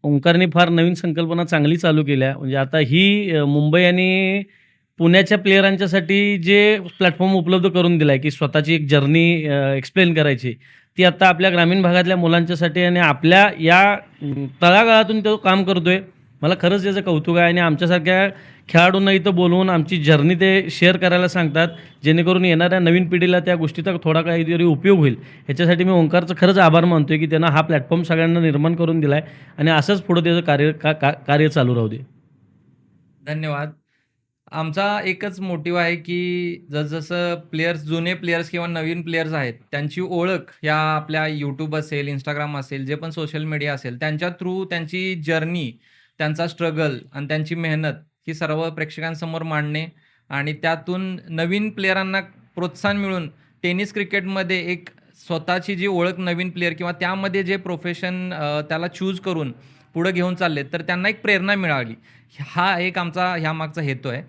ओंकारने फार नवीन संकल्पना चांगली चालू केल्या. म्हणजे आता ही मुंबई आणि पुण्याच्या प्लेयरांच्यासाठी जे प्लॅटफॉर्म उपलब्ध करून दिला आहे, की स्वतःची एक जर्नी एक्सप्लेन करायची. ती आता आपल्या ग्रामीण भागातल्या मुलांच्यासाठी आणि आपल्या या तळागाळातून तो काम करतोय. मला खरंच त्याचं कौतुक आहे आणि आमच्यासारख्या खेळाडूंना इथं बोलवून आमची जर्नी ते शेअर करायला सांगतात, जेणेकरून येणाऱ्या नवीन पिढीला त्या गोष्टीचा थोडा काहीतरी उपयोग होईल. ह्याच्यासाठी मी ओंकारचं खरंच आभार मानतोय, की त्यांना हा प्लॅटफॉर्म सगळ्यांना निर्माण करून दिला आहे आणि असंच पुढं त्याचं कार्य चालू राहू दे. धन्यवाद. आमचा एकच मोटिव्ह आहे, की जसं प्लेयर्स, जुने प्लेयर्स किंवा नवीन प्लेयर्स आहेत, त्यांची ओळख या आपल्या YouTube असेल, Instagram असेल, जे पण सोशल मीडिया असेल, त्यांच्या थ्रू त्यांची जर्नी, त्यांचा स्ट्रगल आणि त्यांची मेहनत ही सर्व प्रेक्षकांसमोर मांडणे आणि त्यातून नवीन प्लेयरांना प्रोत्साहन मिळून टेनिस क्रिकेटमध्ये एक स्वतःची जी ओळख नवीन प्लेयर किंवा त्यामध्ये जे प्रोफेशन त्याला चूज करून पुढे घेऊन चालले, तर त्यांना एक प्रेरणा मिळाली. हा एक आमचा ह्यामागचा हेतू आहे.